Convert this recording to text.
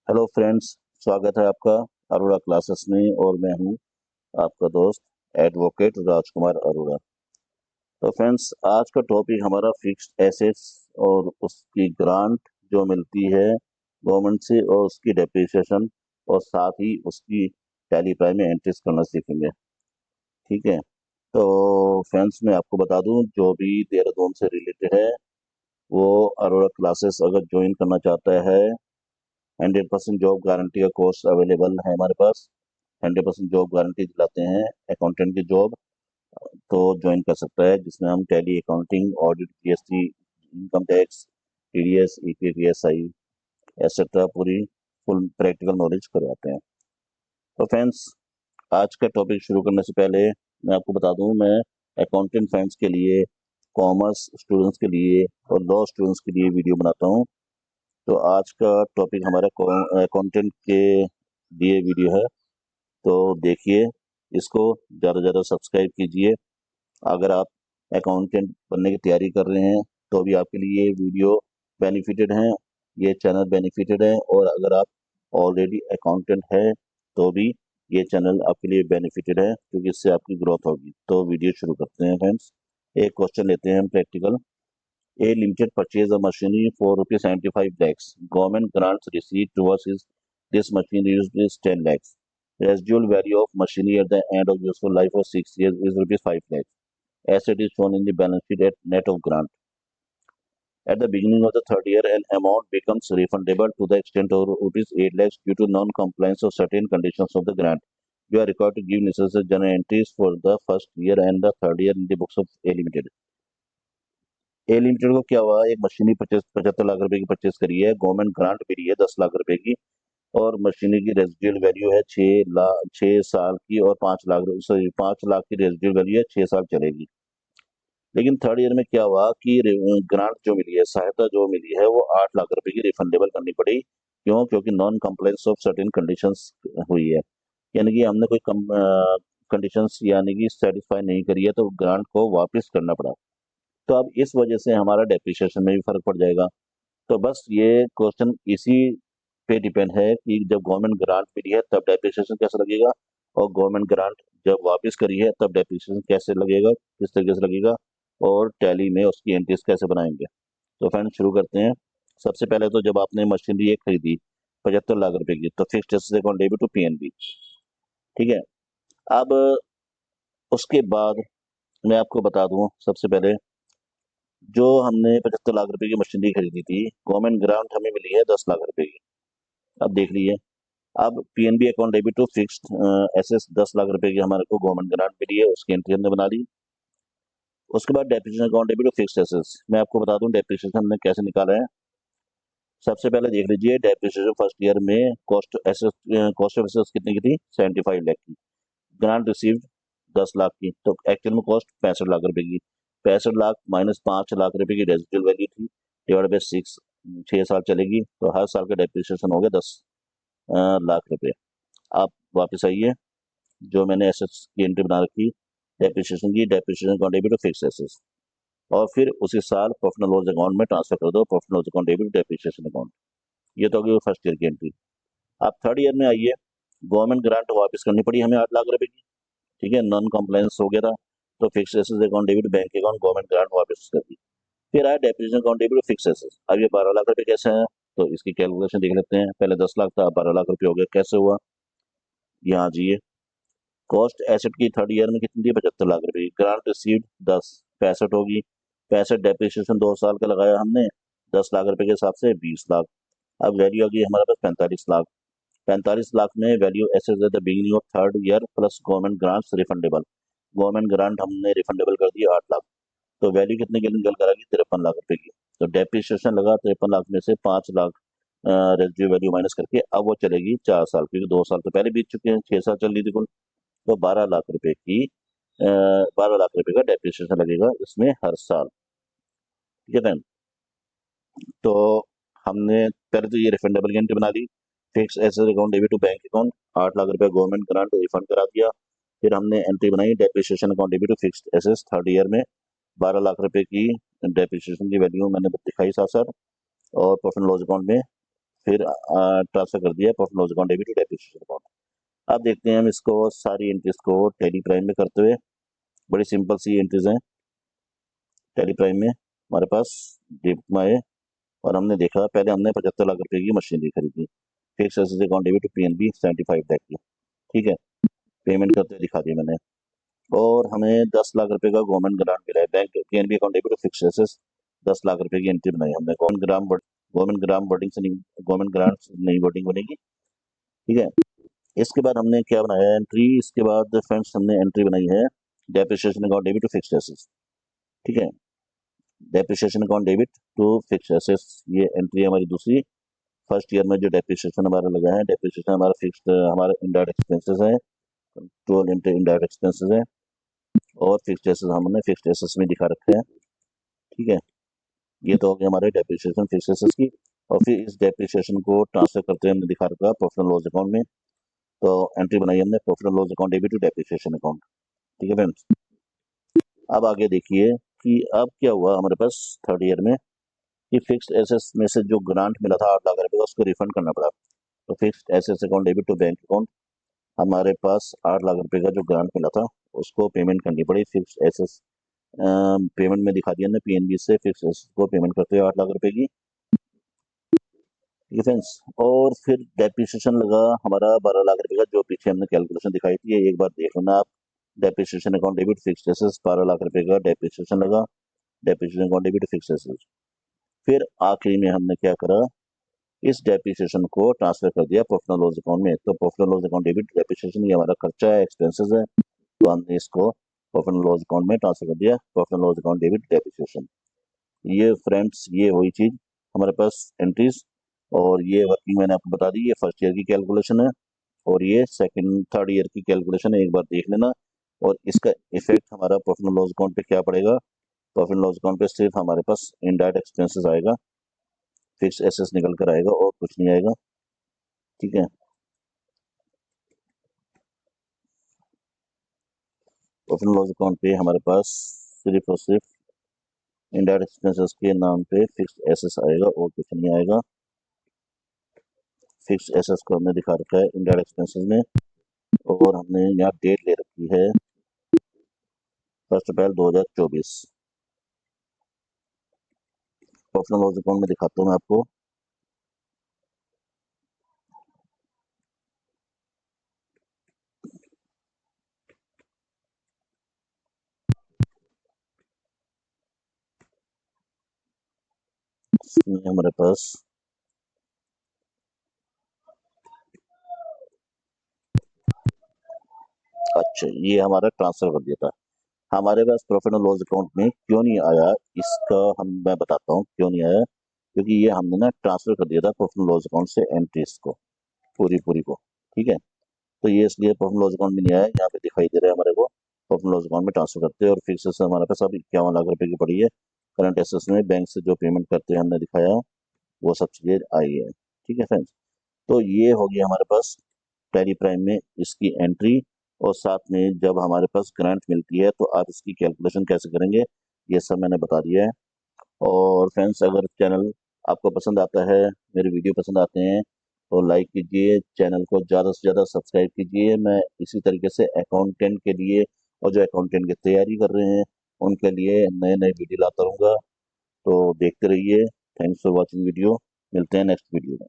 Hello friends, स्वागत है आपका अरोड़ा क्लासेस में। और मैं हूं आपका दोस्त एडवोकेट राजकुमार अरोड़ा। तो फ्रेंड्स, आज का टॉपिक हमारा फिक्स्ड एसेट्स और उसकी ग्रांट जो मिलती है गवर्नमेंट से, और उसकी डेप्रिसिएशन, और साथ ही उसकी टैली प्राइम में एंट्रीज करना सीखेंगे। ठीक है। तो फ्रेंड्स, मैं आपको बता दूं, जो भी देहरादून से रिलेटेड है वो अरोड़ा क्लासेस अगर ज्वाइन करना चाहता है, 100% जॉब गारंटी का कोर्स अवेलेबल है हमारे पास। 100% जॉब गारंटी दिलाते हैं अकाउंटेंट की जॉब, तो ज्वाइन कर सकता है, जिसमें हम Tally, accounting, audit, GST, income tax, TDS, EPFI etcetera पूरी फुल प्रैक्टिकल नॉलेज करवाते हैं। तो फ्रेंड्स, आज का टॉपिक शुरू करने से पहले मैं आपको बता दूं, मैं अकाउंटेंट फ्रेंड्स के लिए, कॉमर्स स्टूडेंट्स के लिए और लॉ स्टूडेंट्स के लिए वीडियो बनाता हूं। तो आज का टॉपिक हमारा अकाउंटेंट के लिए वीडियो है, तो देखिए इसको, ज़्यादा से ज़्यादा सब्सक्राइब कीजिए। अगर आप अकाउंटेंट बनने की तैयारी कर रहे हैं तो भी आपके लिए ये वीडियो बेनिफिटेड है, ये चैनल बेनिफिटेड है। और अगर आप ऑलरेडी अकाउंटेंट है तो भी ये चैनल आपके लिए बेनिफिटेड है, क्योंकि इससे आपकी ग्रोथ होगी। तो वीडियो शुरू करते हैं फ्रेंड्स। एक क्वेश्चन लेते हैं हम practical. A limited purchase a machinery for ₹75 lakhs. Government grants received towards this machinery is 10 lakhs. Residual value of machinery at the end of useful life of 6 years is ₹5 lakhs. Asset is shown in the balance sheet at net of grant. At the beginning of the third year, an amount becomes refundable to the extent of ₹8 lakhs due to non-compliance of certain conditions of the grant. You are required to give necessary journal entries for the first year and the third year in the books of A Limited. A limited को क्या हुआ, एक machinery 75 lakh रुपए की purchase करी है, government grant मिली है 10 लाख रुपए की, और मशीनरी की रेजिडुअल वैल्यू है 6 साल की, और 5 लाख, सॉरी 5 लाख की रेजिडुअल वैल्यू है, 6 साल चलेगी। लेकिन थर्ड ईयर में क्या हुआ कि ग्रांट जो मिली है, सहायता जो मिली है, वो 8 लाख रुपए की रिफंडेबल करनी पड़ी। क्यों? क्योंकि non compliance of certain conditions हुई है, यानी कि हमने कोई कंडीशंस यानी कि सेटिस्फाई नहीं करी है, तो ग्रांट को वापस करना पड़ा। तो अब इस वजह से हमारा डेप्रिसिएशन में भी फर्क पड़ जाएगा। तो बस ये क्वेश्चन इसी पे डिपेंड है कि जब गवर्नमेंट ग्रांट मिली है तब डेप्रिसिएशन कैसे लगेगा, और गवर्नमेंट ग्रांट जब वापस करी है तब डेप्रिसिएशन कैसे लगेगा, किस तरीके से लगेगा, और टैली में उसकी एंट्रीज कैसे बनाएंगे। तो फ्रेंड, शुरू करते हैं। सबसे पहले तो जब आपने मशीनरी एक खरीदी 75 लाख रुपए की, तो fixed asset account debit to PNB. ठीक है। अब उसके बाद मैं आपको बता दूं, सबसे पहले जो हमने 75 लाख रुपए की मशीनरी खरीदी थी, गवर्नमेंट ग्रांट हमें मिली है 10 लाख रुपए की। अब देख लीजिए, अब PNB account debit to fixed assets 10 lakh रुपए की हमारे को गवर्नमेंट ग्रांट मिली है, उसकी एंट्री हमने बना ली। उसके बाद depreciation account debit to fixed assets, मैं आपको बता दूं डेप्रिसिएशन हमने कैसे निकाला है। सबसे पहले देख लीजिए, डेप्रिसिएशन फर्स्ट ईयर में कॉस्ट ऑफ एसेट्स कितनी की थी? 75 लाख की। ग्रांट रिसीव्ड 10 लाख की, तो एक्चुअल में कॉस्ट 65 लाख रुपए की। 65 लाख माइनस 5 लाख रुपए की रेजिडुअल वैल्यू थी, डिवाइड बाई 6, 6 साल चलेगी, तो हर साल का डेप्रिसिएशन हो गया 10 लाख रुपए। आप वापस आइए, जो मैंने एसेट्स की एंट्री बना रखी डेप्रिसिएशन की, depreciation account debit to fix assets, और फिर उसी साल प्रॉफिट एंड लॉस अकाउंट में ट्रांसफर कर दो, profit and loss account debit depreciation account. ये तो होगी फर्स्ट ईयर की एंट्री। आप थर्ड ईयर में आइए, गवर्नमेंट ग्रांट वापस करनी पड़ी हमें 8 लाख रुपए की। ठीक है, नॉन कंप्लायंस हो गया था, तो fix assets account debit bank account government grant वापस कर दी। फिर आया depreciation account debit fix assets. अब ये 12 लाख रुपए कैसे हैं, तो इसकी कैलकुलेशन देख लेते हैं। पहले 10 लाख था, 12 लाख रुपए हो गया, कैसे हुआ? यहाँ जी, कॉस्ट एसेट की थर्ड ईयर में कितनी थी? 75 लाख रुपए की। ग्रांट रिसीव्ड 10, 65 होगी। 65 डेप्रिसिएशन 2 साल का लगाया हमने, 10 लाख रुपए के हिसाब से 20 लाख। अब वैल्यू आ गई हमारे पास 45 लाख। 45 लाख में value asset at the beginning of third year plus government grants refundable. Government grant हमने रिफंडेबल कर दी 8 लाख, तो वैल्यू कितने की निकल कर आ गई? 53 लाख रुपए की। तो डेप्रिसिएशन लगा 53 लाख में से 5 लाख रेजिड्यू वैल्यू माइनस करके, अब वो चलेगी 4 साल, क्योंकि 2 साल तो पहले बीत चुके हैं, 6 साल चल रही थी कुल। तो 12 लाख रुपए की 12 लाख रुपए का डेप्रिसिएशन लगेगा इसमें हर साल। ठीक है फ्रेंड, तो हमने पहले तो ये रिफंडेबल की एंट्री बना ली, fix asset account debit to bank account, 8 lakh रुपए गवर्नमेंट ग्रांट रिफंड करा दिया। फिर हमने एंट्री बनाई depreciation account debit to fixed assets third year में, 12 लाख रुपए की डेप्रिसिएशन की वैल्यू मैंने दिखाई साथ साथ, और प्रॉफिट एंड लॉस अकाउंट में फिर ट्रांसफर कर दिया profit loss account debit to depreciation account. अब देखते हैं हम इसको सारी एंट्रीज को टैली प्राइम में करते हुए। बड़ी सिंपल सी एंट्रीज हैं टैली प्राइम में। हमारे पास डेबिट में आए और हमने देखा, पहले हमने 75 लाख रुपए की मशीनरी खरीदी, fix asset account debit to PNB 75 lakh की, ठीक है, पेमेंट करते हुए दिखा दिया मैंने। और हमें 10 लाख रुपए का गवर्नमेंट ग्रांट मिला है, bank PNB account debit to fix asset 10 lakh रुपए की एंट्री बनाई हमने। गवर्नमेंट ग्राम वर्डिंग से नहीं, गवर्नमेंट ग्रांट से नई वर्डिंग बनेगी, ठीक है। इसके बाद हमने क्या बनाया एंट्री, इसके बाद फ्रेंड्स हमने एंट्री बनाई है depreciation account debit to fixed assets, ठीक है, depreciation account debit to fixed assets, ये एंट्री हमारी दूसरी। फर्स्ट ईयर में जो डेप्रिसिएशन हमारा लगा है, डेप्रिसिएशन हमारा फिक्स्ड, हमारा इनडायरेक्ट एक्सपेंसेस है, कंट्रोल इनडायरेक्ट एक्सपेंसेस है, और फिक्स्ड एसेट्स हमने फिक्स्ड एसेट्स में दिखा रखे हैं, ठीक है। ये तो हो गया हमारे डेप्रिसिएशन फिक्स्ड एसेट्स की। और फिर इस डेप्रिसिएशन को ट्रांसफर करते हुए हमने दिखा रखा प्रॉफिट एंड लॉस अकाउंट में। तो एंट्री बनाई हमने profit and loss account debit to depreciation account, ठीक है फ्रेंड्स। अब आगे देखिए कि अब क्या हुआ हमारे पास थर्ड ईयर में कि फिक्स्ड एसेट्स में से जो ग्रांट मिला था 8 लाख रुपए का, उसको रिफंड करना पड़ा। तो fixed assets account debit to bank account, हमारे पास 8 लाख रुपए का जो ग्रांट मिला था उसको पेमेंट करनी पड़ी। फिक्स्ड एसेट्स पेमेंट में दिखा दिया हमने पीएनबी से फिक्स्ड एसेट्स को पेमेंट करते हुए 8 लाख रुपए की, ठीक है फ्रेंड्स। और फिर डेप्रिसिएशन लगा हमारा 12 लाख रुपए का, जो पीछे हमने कैलकुलेशन दिखाई थी, ये एक बार देख लेना आप। Depreciation account debit fixed assets 12 lakh रुपए का डेप्रिसिएशन लगा, depreciation account debit fixed assets. फिर आखिरी में हमने क्या करा, इस डेप्रिसिएशन को ट्रांसफर कर दिया प्रॉफिट एंड लॉस अकाउंट में। तो profit and loss account debit depreciation ये हमारा खर्चा है, एक्सपेंसेस है, तो हमने इसको प्रॉफिट एंड लॉस अकाउंट में ट्रांसफर कर दिया profit and loss account debit depreciation. ये फ्रेंड्स ये वही चीज हमारे पास एंट्रीज, और ये वर्किंग मैंने आपको बता दी, ये फर्स्ट ईयर की कैलकुलेशन है और ये सेकंड थर्ड ईयर की कैलकुलेशन है, एक बार देख लेना। और इसका इफेक्ट हमारा प्रॉफिट एंड लॉस अकाउंट पे क्या पड़ेगा, प्रॉफिट एंड लॉस अकाउंट पे सिर्फ हमारे पास इनडायरेक्ट एक्सपेंसेस आएगा, फिक्स एसेट्स निकल कर आएगा और कुछ नहीं आएगा, ठीक है। प्रॉफिट एंड लॉस अकाउंट पे हमारे पास सिर्फ और सिर्फ इनडायरेक्ट एक्सपेंसेस के नाम पे फिक्स एसेट्स आएगा और कुछ नहीं आएगा। फिक्स एसेट्स को हमने दिखा रखा है इनडायरेक्ट एक्सपेंसेस में, और हमने यहाँ डेट ले रखी है 1 अप्रैल 2024। प्रॉफिट एंड लॉस अकाउंट में दिखाता हूँ मैं आपको। इसमें हमारे पास अच्छा ये हमारा ट्रांसफर कर दिया था, हमारे पास प्रॉफिट एंड लॉस अकाउंट में क्यों नहीं आया, इसका मैं बताता हूँ क्यों नहीं आया। क्योंकि ये हमने ना ट्रांसफर कर दिया था प्रॉफिट एंड लॉस अकाउंट से एंट्रीज को, पूरी को, ठीक है। तो ये इसलिए प्रॉफिट एंड लॉस अकाउंट में नहीं आया, यहाँ पे दिखाई दे रहा है हमारे को प्रॉफिट एंड लॉस अकाउंट में ट्रांसफर करते हैं। और फिक्स एसेट्स हमारे पास अब 51 लाख रुपए की पड़ी है, करंट एसेट्स में बैंक से जो पेमेंट करते हैं हमने दिखाया, वो सब चीजें आई है, ठीक है फ्रेंड्स। तो ये हो गया हमारे पास टैली प्राइम में इसकी एंट्री, और साथ में जब हमारे पास ग्रांट मिलती है तो आप इसकी कैलकुलेशन कैसे करेंगे, ये सब मैंने बता दिया है। और फ्रेंड्स अगर चैनल आपको पसंद आता है, मेरे वीडियो पसंद आते हैं, तो लाइक कीजिए, चैनल को ज़्यादा से ज़्यादा सब्सक्राइब कीजिए। मैं इसी तरीके से अकाउंटेंट के लिए और जो अकाउंटेंट की तैयारी कर रहे हैं उनके लिए नए नए वीडियो लाता रहूँगा, तो देखते रहिए। थैंक्स फॉर वॉचिंग वीडियो, मिलते हैं नेक्स्ट वीडियो में।